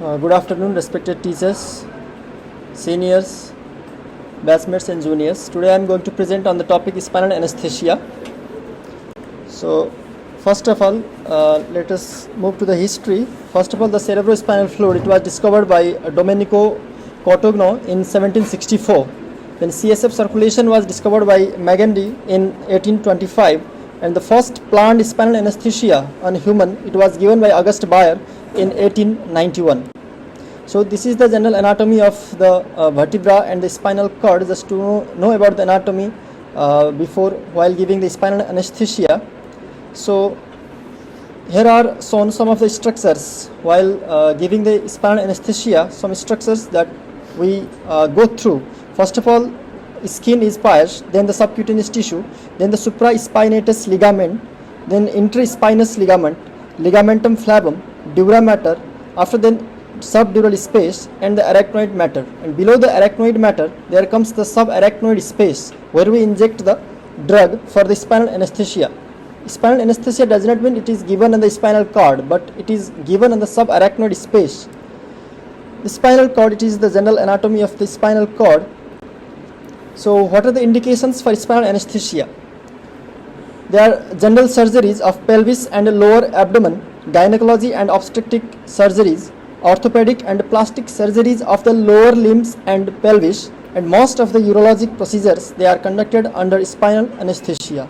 Good afternoon, respected teachers, seniors, batchmates and juniors. Today I am going to present on the topic spinal anesthesia. So first of all, let us move to the history. First of all, the cerebrospinal fluid, it was discovered by Domenico Cotogno in 1764. Then CSF circulation was discovered by Magendie in 1825, and the first planned spinal anesthesia on human, it was given by August Bayer in 1891. So this is the general anatomy of the vertebra and the spinal cord. Just to know about the anatomy before while giving the spinal anesthesia. So here are shown some of the structures while giving the spinal anesthesia. Some structures that we go through. First of all, skin is pierced, then the subcutaneous tissue, then the supraspinatus ligament, then interspinous ligament, ligamentum flavum, dura mater, after then subdural space and the arachnoid matter, and below the arachnoid matter there comes the subarachnoid space where we inject the drug for the spinal anesthesia. Spinal anesthesia does not mean it is given on the spinal cord, but it is given on the subarachnoid space. The spinal cord, it is the general anatomy of the spinal cord. So what are the indications for spinal anesthesia? There are general surgeries of pelvis and lower abdomen, gynecology and obstetric surgeries, orthopedic and plastic surgeries of the lower limbs and pelvis, and most of the urologic procedures, they are conducted under spinal anesthesia.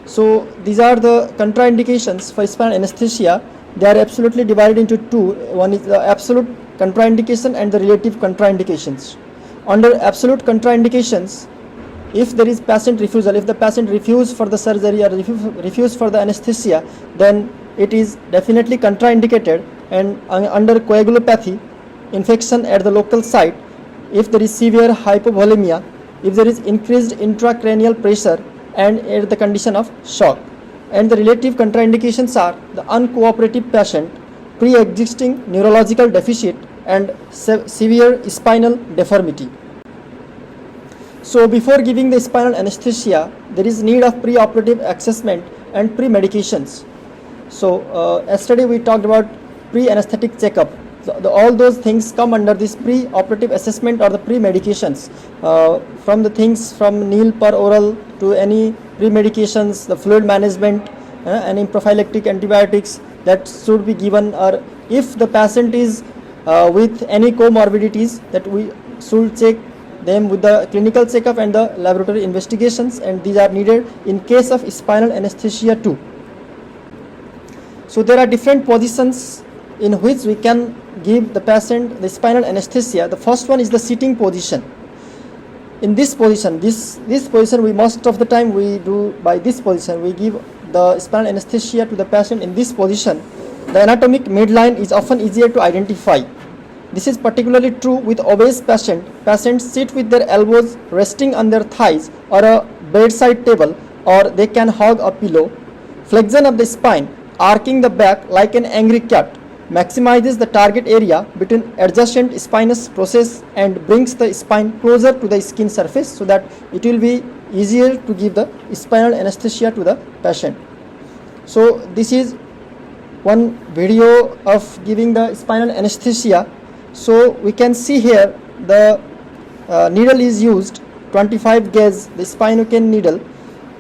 So these are the contraindications for spinal anesthesia. They are absolutely divided into two. One is the absolute contraindication and the relative contraindications. Under absolute contraindications, if there is patient refusal, if the patient refuses for the surgery or refuse for the anesthesia, then it is definitely contraindicated. And under coagulopathy, infection at the local site, if there is severe hypovolemia, if there is increased intracranial pressure, and at the condition of shock. And the relative contraindications are the uncooperative patient, pre-existing neurological deficit, and severe spinal deformity. So before giving the spinal anesthesia, there is need of preoperative assessment and premedications. So yesterday we talked about pre-anesthetic checkup. All those things come under this pre-operative assessment or the pre-medications. From the things from nil per oral to any pre-medications, the fluid management, any prophylactic antibiotics that should be given, or if the patient is with any comorbidities, that we should check them with the clinical checkup and the laboratory investigations, and these are needed in case of spinal anesthesia too. So there are different positions in which we can give the patient the spinal anesthesia. The first one is the sitting position. In this position, this position, we most of the time we do by this position, we give the spinal anesthesia to the patient in this position. The anatomic midline is often easier to identify. This is particularly true with obese patients. Patients sit with their elbows resting on their thighs or a bedside table, or they can hug a pillow. Flexion of the spine, arcing the back like an angry cat, maximizes the target area between adjacent spinous process and brings the spine closer to the skin surface, so that it will be easier to give the spinal anesthesia to the patient. So this is one video of giving the spinal anesthesia. So we can see here the needle is used, 25 gauge, the spinocane needle.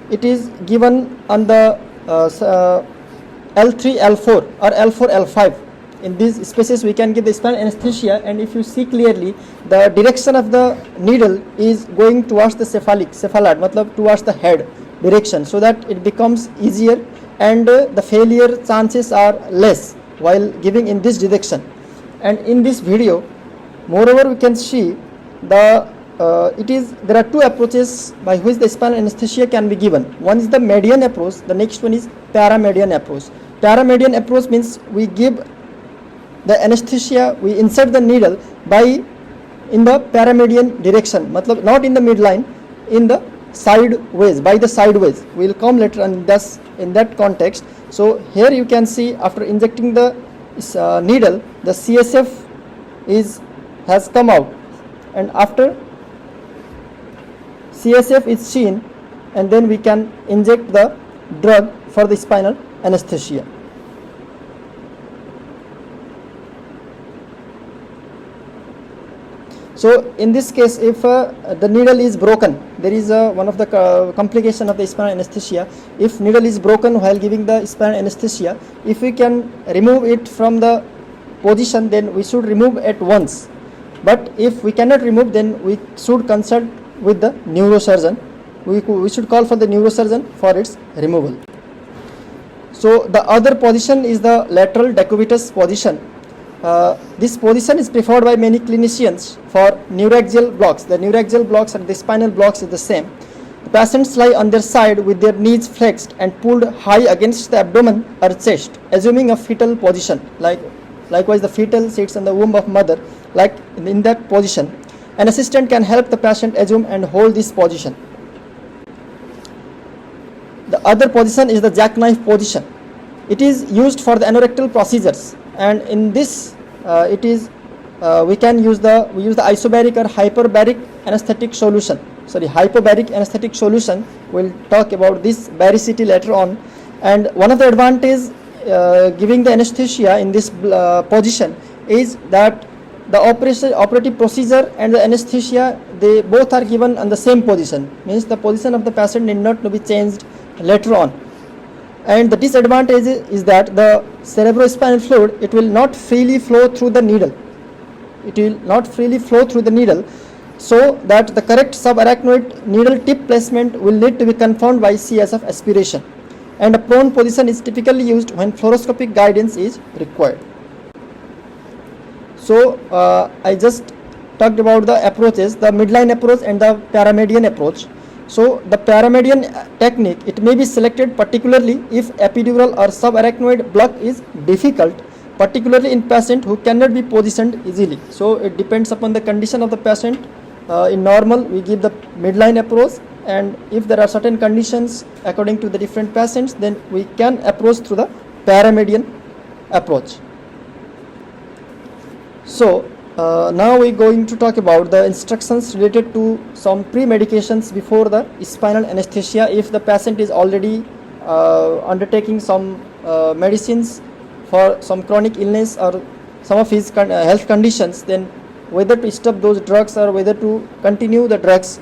It is given on the L3, L4 or L4, L5. In these spaces we can give the spinal anesthesia, and if you see clearly, the direction of the needle is going towards the cephalad, matlab towards the head direction, so that it becomes easier and the failure chances are less while giving in this direction. And in this video, moreover, we can see there are two approaches by which the spinal anesthesia can be given. One is the median approach, the next one is paramedian approach. Paramedian approach means we give the anesthesia, we insert the needle in the paramedian direction, matlab not in the midline, in the sideways, by the sideways. We will come later on thus in that context. So here you can see, after injecting the needle, the CSF has come out, and after CSF is seen, and then we can inject the drug for the spinal anesthesia. So in this case, if the needle is broken, there is one of the complication of the spinal anesthesia. If needle is broken while giving the spinal anesthesia, if we can remove it from the position, then we should remove at once. But if we cannot remove, then we should consult with the neurosurgeon. We should call for the neurosurgeon for its removal. So the other position is the lateral decubitus position. This position is preferred by many clinicians for neuraxial blocks. The neuraxial blocks and the spinal blocks is the same. The patients lie on their side with their knees flexed and pulled high against the abdomen or chest, assuming a fetal position. Likewise, the fetal sits on the womb of mother, like in that position. An assistant can help the patient assume and hold this position. The other position is the jackknife position. It is used for the anorectal procedures, and in this we use the isobaric or hyperbaric anesthetic solution. Hypobaric anesthetic solution. We'll talk about this Baricity later on. And one of the advantages giving the anesthesia in this position is that the operative procedure and the anesthesia, they both are given on the same position. Means the position of the patient need not to be changed later on. And the disadvantage is that the cerebrospinal fluid, it will not freely flow through the needle. So that the correct subarachnoid needle tip placement will need to be confirmed by CSF aspiration. And a prone position is typically used when fluoroscopic guidance is required. So I just talked about the approaches, the midline approach and the paramedian approach. So the paramedian technique, it may be selected particularly if epidural or subarachnoid block is difficult, particularly in patient who cannot be positioned easily. So it depends upon the condition of the patient. In normal, we give the midline approach, and if there are certain conditions according to the different patients, then we can approach through the paramedian approach. So now we are going to talk about the instructions related to some pre-medications before the spinal anesthesia. If the patient is already undertaking some medicines for some chronic illness or some of his health conditions, then whether to stop those drugs or whether to continue the drugs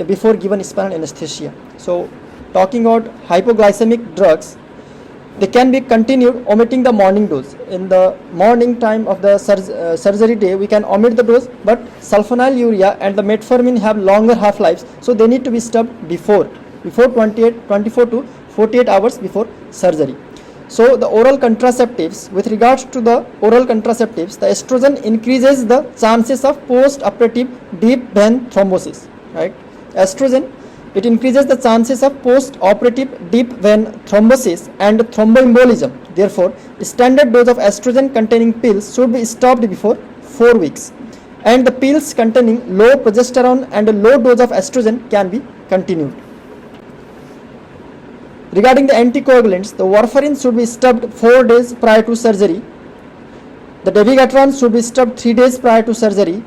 before given spinal anesthesia. So talking about hypoglycemic drugs, they can be continued omitting the morning dose. In the morning time of the surgery day, we can omit the dose, but sulfonylurea and the metformin have longer half-lives, so they need to be stopped before 24 to 48 hours before surgery. So the oral contraceptives, with regards to the oral contraceptives, the estrogen increases the chances of post-operative deep vein thrombosis. Right? Estrogen, it increases the chances of post-operative deep vein thrombosis and thromboembolism. Therefore, standard dose of estrogen containing pills should be stopped before 4 weeks, and the pills containing low progesterone and a low dose of estrogen can be continued. Regarding the anticoagulants, the warfarin should be stopped 4 days prior to surgery. The dabigatran should be stopped 3 days prior to surgery.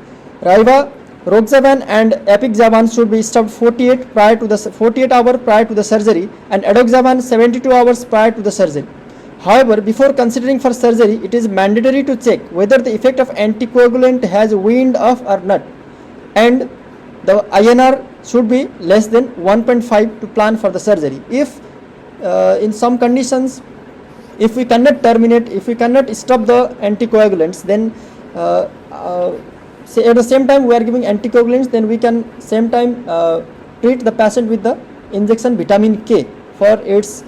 Roxavan and apixaban should be stopped 48 hours prior to the surgery, and adoxaban 72 hours prior to the surgery. However, before considering for surgery, it is mandatory to check whether the effect of anticoagulant has weaned off or not, and the INR should be less than 1.5 to plan for the surgery. If in some conditions, if we cannot stop the anticoagulants, then say at the same time we are giving anticoagulants, then we can same time treat the patient with the injection vitamin K for its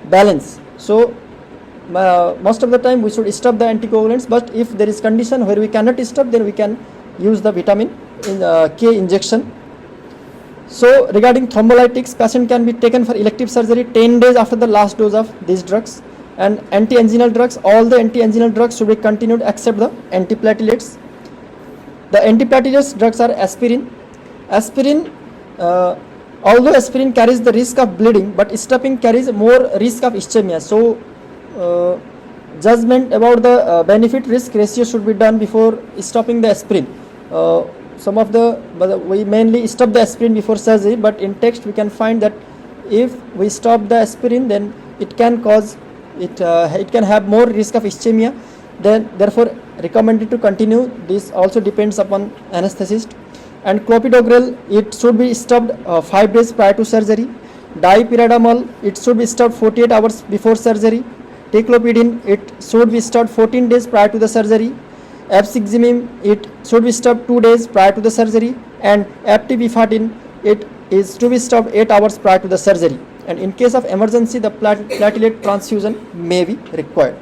balance. So most of the time we should stop the anticoagulants, but if there is condition where we cannot stop, then we can use the vitamin K injection. So regarding thrombolytics, patient can be taken for elective surgery 10 days after the last dose of these drugs. And anti-anginal drugs, all the anti-anginal drugs should be continued except the antiplatelets. The antiplatelets drugs are aspirin. Although aspirin carries the risk of bleeding, but stopping carries more risk of ischemia. So judgment about the benefit risk ratio should be done before stopping the aspirin. We mainly stop the aspirin before surgery, but in text we can find that if we stop the aspirin, then it can have more risk of ischemia. then therefore recommended to continue. This also depends upon anesthetist. And clopidogrel, it should be stopped 5 days prior to surgery. Dipyridamole, it should be stopped 48 hours before surgery. Ticlopidine, it should be stopped 14 days prior to the surgery. Absiximine, it should be stopped 2 days prior to the surgery. And aptibufatine, it is to be stopped 8 hours prior to the surgery. And in case of emergency, the platelet transfusion may be required.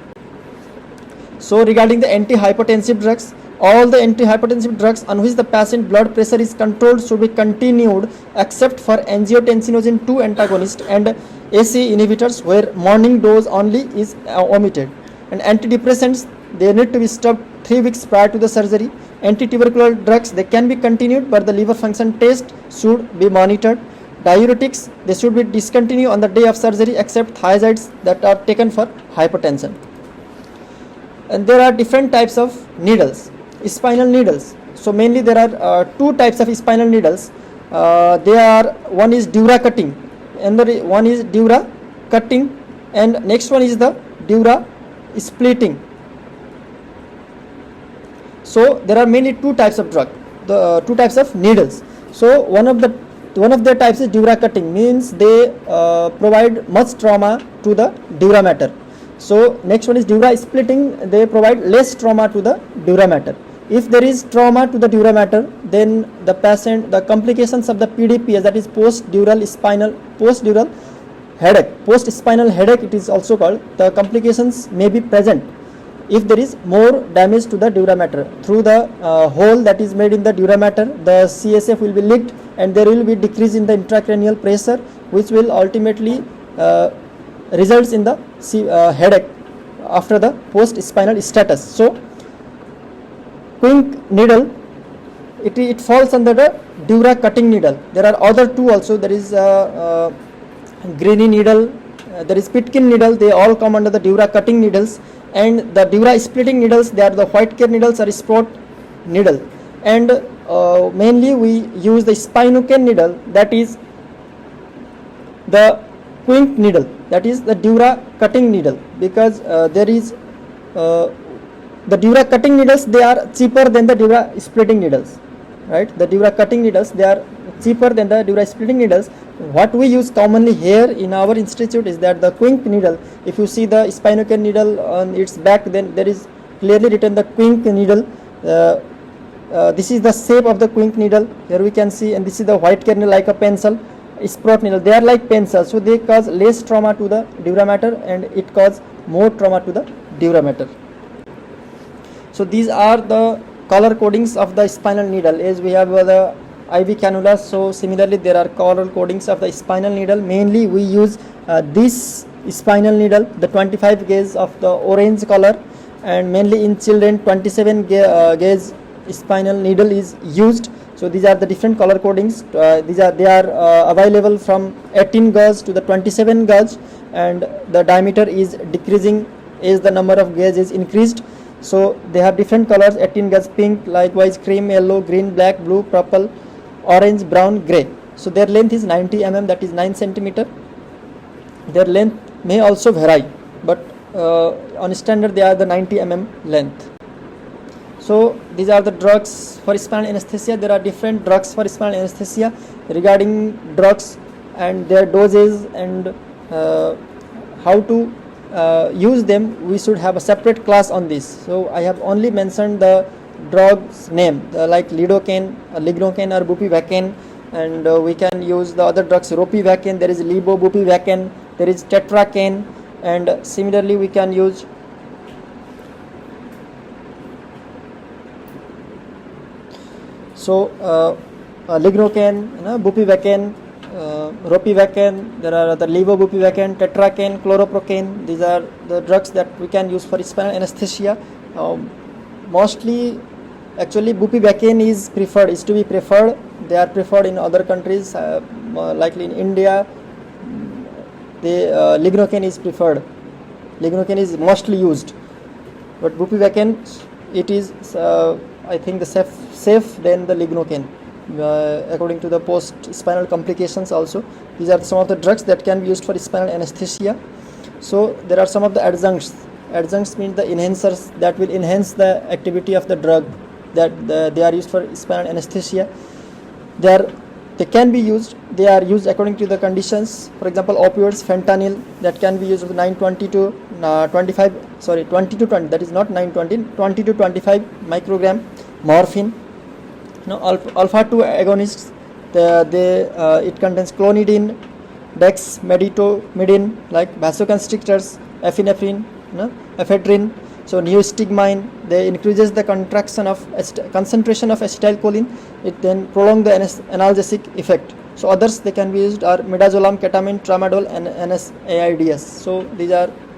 So regarding the antihypertensive drugs, all the antihypertensive drugs on which the patient blood pressure is controlled should be continued except for angiotensin 2 antagonist and ACE inhibitors, where morning dose only is omitted. And antidepressants, they need to be stopped 3 weeks prior to the surgery. Anti-tubercular drugs, they can be continued, but the liver function test should be monitored. Diuretics, they should be discontinued on the day of surgery except thiazides that are taken for hypertension. And there are different types of needles. Spinal needles. So mainly there are 2 types of spinal needles. One is dura cutting, another one is dura cutting, and next one is the dura splitting. So there are mainly 2 types of drug, the 2 types of needles. So one of the types is dura cutting, means they provide much trauma to the dura mater. So next one is dura splitting, they provide less trauma to the dura mater. If there is trauma to the dura mater, then the complications of the PDPS, that is post-dural spinal headache, it is also called, the complications may be present if there is more damage to the dura mater. Through the hole that is made in the dura mater, the CSF will be leaked and there will be decrease in the intracranial pressure, which will ultimately results in the headache after the post-spinal status. So Quink needle, it falls under the dura cutting needle. There are other 2 also. There is Greeny needle, there is Pitkin needle. They all come under the dura cutting needles. And the dura splitting needles, they are the white care needles or sport needle. And mainly we use the spinocane needle, that is the Quink needle, that is the dura cutting needle, because there is the dura cutting needles, they are cheaper than the dura splitting needles, right? The dura cutting needles, they are cheaper than the dura splitting needles. What we use commonly here in our institute is that the Quink needle. If you see the spinocane needle on its back, then there is clearly written the Quink needle. This is the shape of the Quink needle, here we can see, and this is the white care needle, like a pencil. Sprot needle, they are like pencils, so they cause less trauma to the dura mater and it causes more trauma to the dura mater. So these are the color codings of the spinal needle. As we have the IV cannula, so similarly there are color codings of the spinal needle. Mainly we use this spinal needle, the 25 gauge of the orange color, and mainly in children 27 gauge spinal needle is used. So these are the different color codings. They are available from 18 gauge to the 27 gauge, and the diameter is decreasing as the number of gauge is increased. So they have different colors: 18 gauge pink, likewise cream, yellow, green, black, blue, purple, orange, brown, grey. So their length is 90 mm, that is 9 centimeter. Their length may also vary, but on standard they are the 90 mm length. So these are the drugs for spinal anesthesia. There are different drugs for spinal anesthesia. Regarding drugs and their doses and how to use them, we should have a separate class on this. So I have only mentioned the drugs name, like lidocaine, lignocaine or bupivacaine, and we can use the other drugs, ropivacaine, there is levobupivacaine, there is tetracaine, and similarly we can use lignocaine, bupivacaine, ropivacaine, there are the levobupivacaine, tetracaine, chloroprocaine. These are the drugs that we can use for spinal anesthesia. Mostly, actually, bupivacaine is to be preferred. They are preferred in other countries, likely in India. Lignocaine is preferred. Lignocaine is mostly used, but bupivacaine, it is I think the safe than the lignocaine, according to the post-spinal complications also. These are some of the drugs that can be used for spinal anesthesia. So there are some of the adjuncts Adjuncts means the enhancers that will enhance the activity of the drug, that they are used for spinal anesthesia. They can be used, they are used according to the conditions. For example, opioids, fentanyl, that can be used with 920 to 20 to 20, that is not 920, 20 to 25 microgram. Morphine, alpha 2 agonists, it contains clonidine, dexmedetomidine, like vasoconstrictors, epinephrine, ephedrine. So neostigmine, they increases the concentration of acetylcholine. It then prolong the analgesic effect. So others they can be used are midazolam, ketamine, tramadol, and NSAIDs. So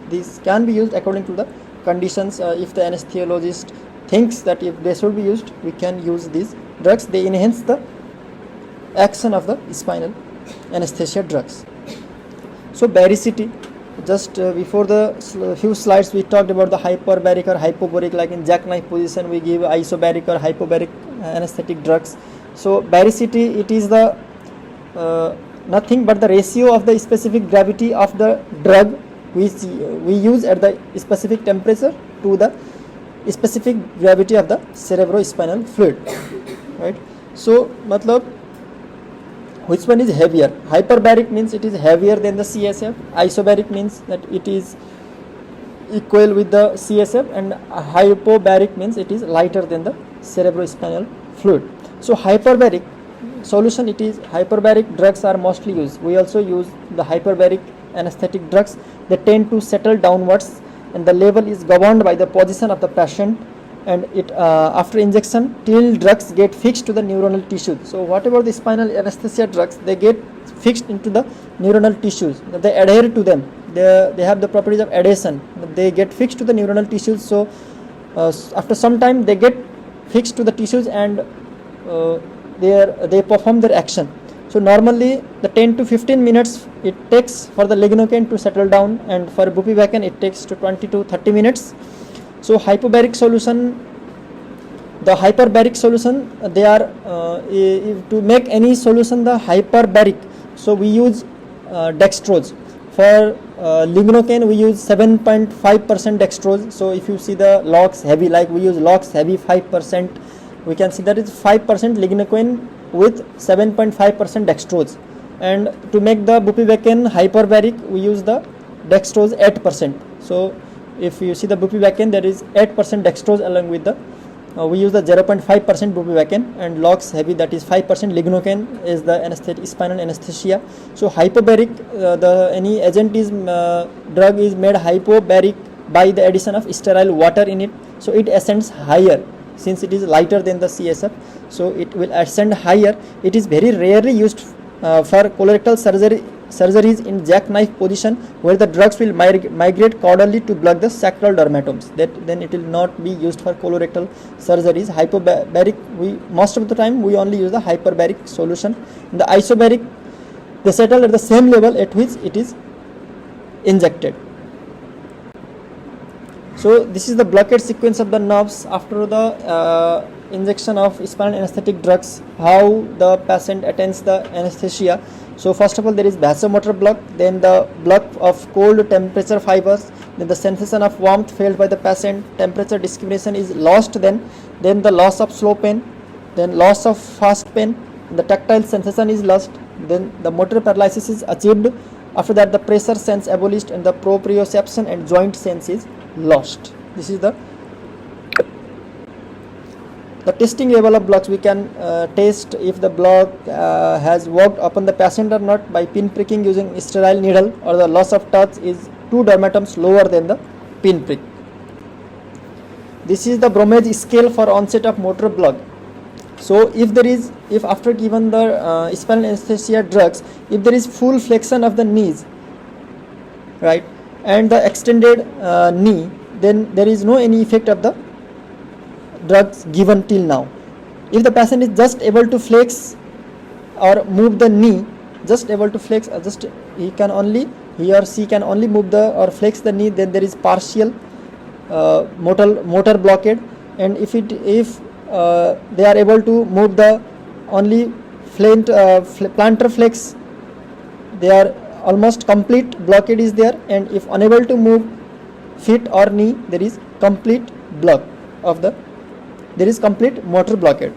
these can be used according to the conditions. If the anesthesiologist thinks that if they should be used, we can use these drugs. They enhance the action of the spinal anesthesia drugs. So Baricity, just before the few slides we talked about the hyperbaric or hypobaric, like in jackknife position we give isobaric or hypobaric anesthetic drugs. So Baricity, it is the nothing but the ratio of the specific gravity of the drug which we use at the specific temperature to the specific gravity of the cerebrospinal fluid, right? So matlab, which one is heavier? Hyperbaric means it is heavier than the CSF. Isobaric means that it is equal with the CSF, and hypobaric means it is lighter than the cerebrospinal fluid. So hyperbaric solution, it is hyperbaric drugs are mostly used. We also use the hyperbaric anesthetic drugs. They tend to settle downwards, and the level is governed by the position of the patient, and it after injection till drugs get fixed to the neuronal tissues. So whatever the spinal anesthesia drugs, they get fixed into the neuronal tissues, they adhere to them, they have the properties of adhesion, they get fixed to the neuronal tissues. So after some time they get fixed to the tissues, and they perform their action. So normally the 10 to 15 minutes it takes for the lignocaine to settle down, and for bupivacaine it takes to 20 to 30 minutes. So hypobaric solution, the hyperbaric solution, they are to make any solution the hyperbaric. So we use dextrose. For lignocaine we use 7.5% dextrose. So if you see the lox heavy, like we use lox heavy 5%, we can see that is 5% lignocaine with 7.5% dextrose. And to make the bupivacaine hyperbaric, we use the dextrose 8%. So if you see the bupivacaine, there is 8% dextrose along with the we use the 0.5% bupivacaine, and lox heavy, that is 5% lignocaine is the anesthetic spinal anesthesia. So hypobaric, any agent is drug is made hypobaric by the addition of sterile water in it. So it ascends higher, since it is lighter than the CSF, so it will ascend higher. It is very rarely used for colorectal surgeries in jackknife position, where the drugs will migrate caudally to block the sacral dermatomes. Then it will not be used for colorectal surgeries. Hypobaric, most of the time we only use the hyperbaric solution. In the isobaric, they settle at the same level at which it is injected. So this is the blockade sequence of the nerves after the injection of spinal anesthetic drugs, how the patient attains the anesthesia. So first of all, there is vasomotor block, then the block of cold temperature fibers, then the sensation of warmth felt by the patient, temperature discrimination is lost, then the loss of slow pain, then loss of fast pain, the tactile sensation is lost, then the motor paralysis is achieved. After that, the pressure sense abolished, and the proprioception and joint sense is lost. This is the testing level of blocks. We can test if the block has worked upon the patient or not by pin pricking using sterile needle, or the loss of touch is 2 dermatomes lower than the pin prick. This is the Bromage scale for onset of motor block. So if after given the spinal anesthesia drugs, if there is full flexion of the knees, right, and the extended knee, then there is no any effect of the drugs given till now. If the patient is just able to flex or move the knee, just able to flex, he or she can only move or flex the knee, then there is partial motor blockade. And if they are able to move the only plantar flex, they are almost complete blockade is there. And if unable to move feet or knee, there is complete block of the, there is complete motor blockade.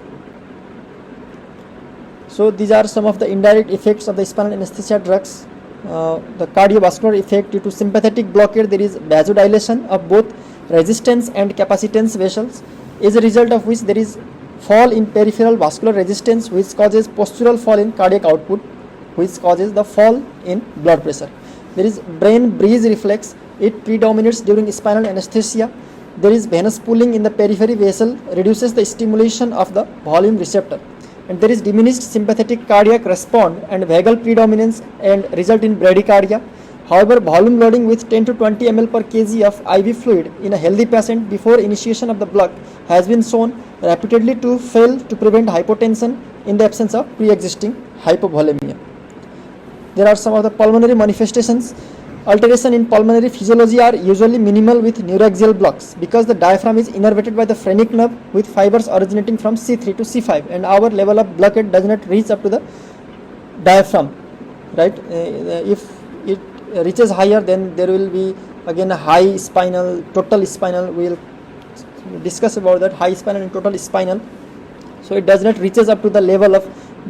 So these are some of the indirect effects of the spinal anesthesia drugs. The cardiovascular effect due to sympathetic blockade, there is vasodilation of both resistance and capacitance vessels, as a result of which there is fall in peripheral vascular resistance, which causes postural fall in cardiac output, which causes the fall in blood pressure. There is brain breeze reflex, it predominates during spinal anesthesia. There is venous pooling in the periphery vessel, reduces the stimulation of the volume receptor, and there is diminished sympathetic cardiac response and vagal predominance and result in bradycardia. However, volume loading with 10 to 20 ml per kg of IV fluid in a healthy patient before initiation of the block has been shown repeatedly to fail to prevent hypotension in the absence of pre-existing hypovolemia. There are some of the pulmonary manifestations. Alteration in pulmonary physiology are usually minimal with neuraxial blocks because the diaphragm is innervated by the phrenic nerve with fibers originating from C3 to C5, and our level of blockade does not reach up to the diaphragm, right? If it reaches higher, then there will be again a high spinal, total spinal. We will discuss about that, high spinal and total spinal. So it does not reaches up to the level of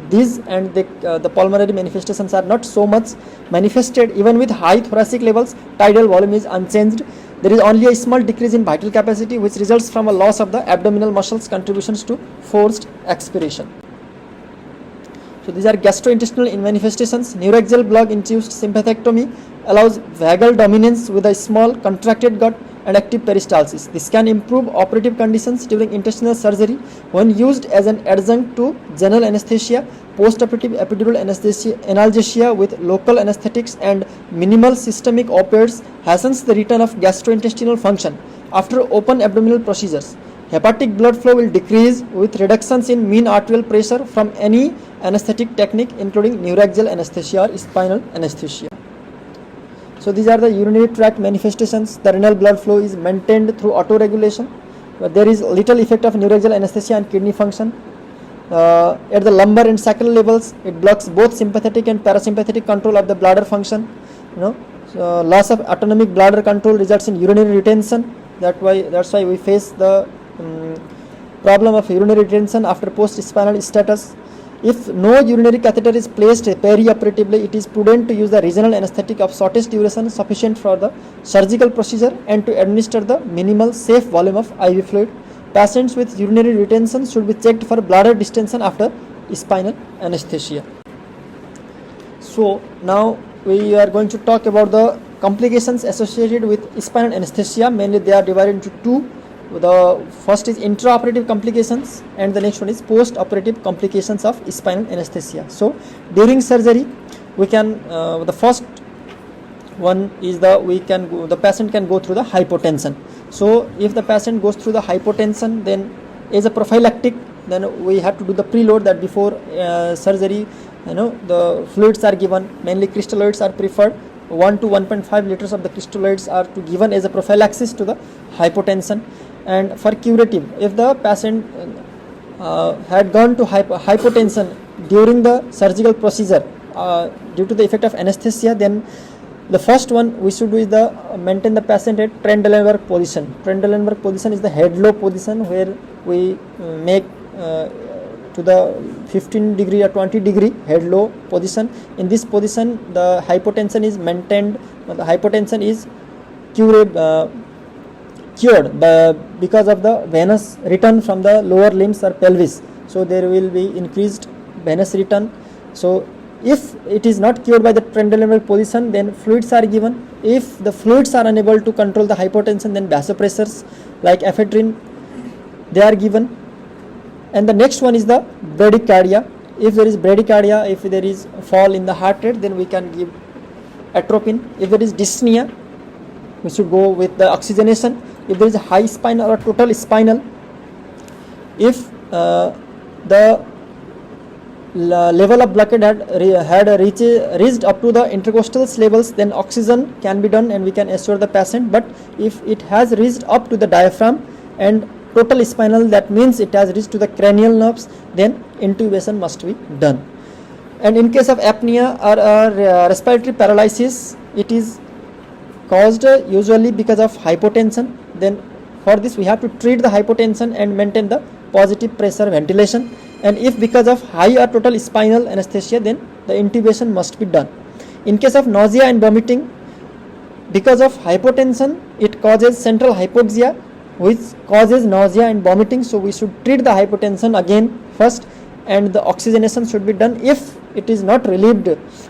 these, and the pulmonary manifestations are not so much manifested. Even with high thoracic levels, tidal volume is unchanged. There is only a small decrease in vital capacity, which results from a loss of the abdominal muscles contributions to forced expiration. So these are gastrointestinal manifestations. Neuraxial block induced sympathectomy allows vagal dominance with a small contracted gut and active peristalsis. This can improve operative conditions during intestinal surgery when used as an adjunct to general anesthesia. Post-operative epidural analgesia with local anesthetics and minimal systemic opioids hastens the return of gastrointestinal function after open abdominal procedures. Hepatic blood flow will decrease with reductions in mean arterial pressure from any anesthetic technique, including neuraxial anesthesia or spinal anesthesia. So these are the urinary tract manifestations. The renal blood flow is maintained through autoregulation, but there is little effect of neuraxial anesthesia on kidney function. At the lumbar and sacral levels, it blocks both sympathetic and parasympathetic control of the bladder function. Loss of autonomic bladder control results in urinary retention. That's why we face the problem of urinary retention after post-spinal status. If no urinary catheter is placed perioperatively, it is prudent to use the regional anesthetic of shortest duration sufficient for the surgical procedure and to administer the minimal safe volume of IV fluid. Patients with urinary retention should be checked for bladder distension after spinal anesthesia. So now we are going to talk about the complications associated with spinal anesthesia. Mainly they are divided into two. The first is intraoperative complications and the next one is post-operative complications of spinal anesthesia. So during surgery, we can the first one is the patient can go through the hypotension. So if the patient goes through the hypotension, then as a prophylactic, then we have to do the preload, that before surgery, the fluids are given. Mainly crystalloids are preferred. 1 to 1.5 liters of the crystalloids are to given as a prophylaxis to the hypotension. And for curative, if the patient had gone to hypotension during the surgical procedure due to the effect of anesthesia, then the first one we should do is maintain the patient at Trendelenburg position. Trendelenburg position is the head low position where we make to the 15 degree or 20 degree head low position. In this position, the hypotension is maintained. The hypotension is cured because of the venous return from the lower limbs or pelvis. So there will be increased venous return. So if it is not cured by the Trendelenburg position, then fluids are given. If the fluids are unable to control the hypotension, then vasopressors like ephedrine, they are given. And the next one is the bradycardia. If there is bradycardia, if there is fall in the heart rate, then we can give atropine. If there is dyspnea, we should go with the oxygenation. If there is a high spinal or total spinal, if the level of blockade had reached up to the intercostal levels, then oxygen can be done and we can assure the patient. But if it has reached up to the diaphragm and total spinal, that means it has reached to the cranial nerves, then intubation must be done. And in case of apnea or respiratory paralysis, it is caused usually because of hypotension. Then for this we have to treat the hypotension and maintain the positive pressure ventilation. And if because of high or total spinal anesthesia, then the intubation must be done. In case of nausea and vomiting, because of hypotension, it causes central hypoxia, which causes nausea and vomiting. So we should treat the hypotension again first, and the oxygenation should be done. If it is not relieved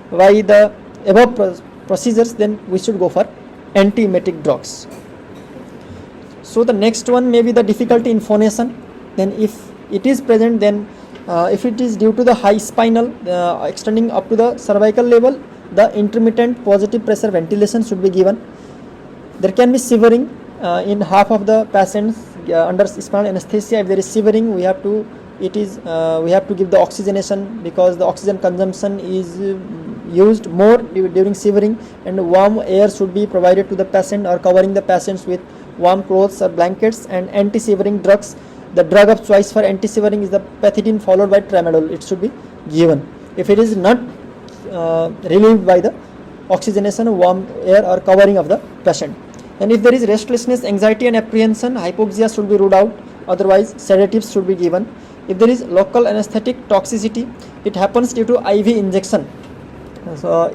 by the above procedures, then we should go for antiemetic drugs. So the next one may be the difficulty in phonation. Then if it is present, then if it is due to the high spinal extending up to the cervical level, the intermittent positive pressure ventilation should be given. There can be shivering in half of the patients under spinal anesthesia. If there is shivering, we have to give the oxygenation, because the oxygen consumption is used more during shivering, and warm air should be provided to the patient, or covering the patients with warm clothes or blankets. And anti-shivering drugs, the drug of choice for anti-shivering is the pethidine followed by tramadol. It should be given if it is not relieved by the oxygenation, warm air, or covering of the patient. And if there is restlessness, anxiety and apprehension, hypoxia should be ruled out, otherwise sedatives should be given. If there is local anesthetic toxicity, it happens due to IV injection. So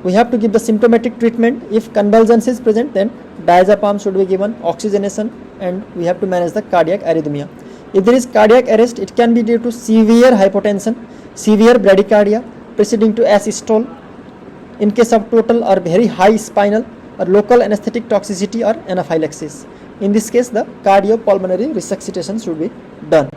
we have to give the symptomatic treatment. If convulsions is present, then diazepam should be given, oxygenation, and we have to manage the cardiac arrhythmia. If there is cardiac arrest, it can be due to severe hypotension, severe bradycardia preceding to asystole. In case of total or very high spinal or local anesthetic toxicity or anaphylaxis, in this case the cardiopulmonary resuscitation should be done.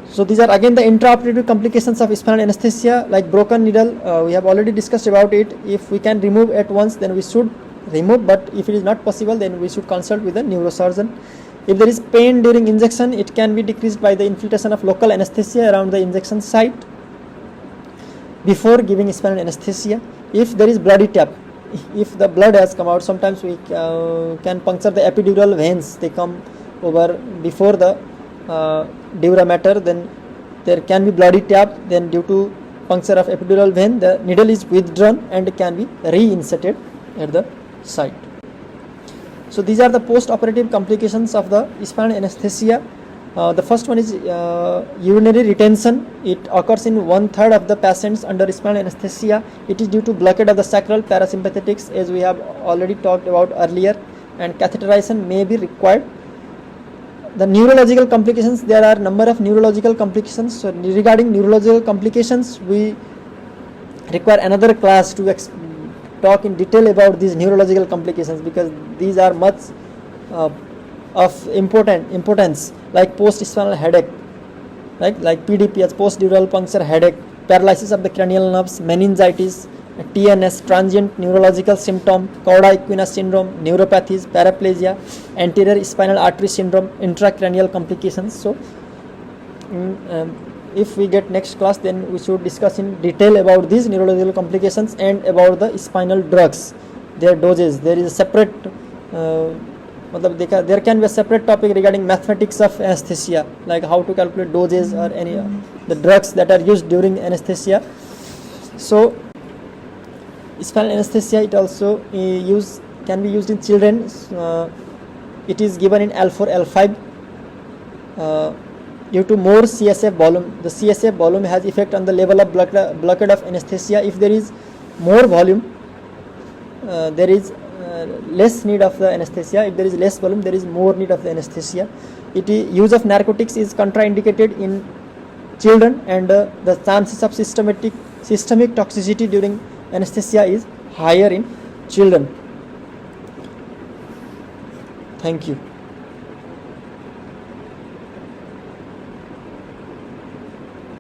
So these are again the intraoperative complications of spinal anesthesia, like broken needle. We have already discussed about it. If we can remove at once, then we should remove, but if it is not possible, then we should consult with the neurosurgeon. If there is pain during injection, it can be decreased by the infiltration of local anesthesia around the injection site before giving spinal anesthesia. If there is bloody tap, if the blood has come out, sometimes we can puncture the epidural veins. They come over before the dura mater, then there can be bloody tap. Then due to puncture of epidural vein, the needle is withdrawn and can be reinserted at the site. So these are the post-operative complications of the spinal anesthesia. The first one is urinary retention. It occurs in 1/3 of the patients under spinal anesthesia. It is due to blockade of the sacral parasympathetics, as we have already talked about earlier, and catheterization may be required. The neurological complications, there are number of neurological complications. So regarding neurological complications, we require another class to talk in detail about these neurological complications, because these are much of importance, like post-spinal headache, like PDPS, post-dural puncture headache, paralysis of the cranial nerves, meningitis, TNS, transient neurological symptom, cauda equina syndrome, neuropathies, paraplegia, anterior spinal artery syndrome, intracranial complications. So if we get next class, then we should discuss in detail about these neurological complications and about the spinal drugs, their doses. There is a separate there can be a separate topic regarding mathematics of anesthesia, like how to calculate doses or any the drugs that are used during anesthesia. So spinal anesthesia, it also can be used in children. It is given in L4, L5 due to more CSF volume. The CSF volume has effect on the level of blockade of anesthesia. If there is more volume, there is less need of the anesthesia. If there is less volume, there is more need of the anesthesia. Use of narcotics is contraindicated in children, and the chances of systemic toxicity during anesthesia is higher in children. Thank you.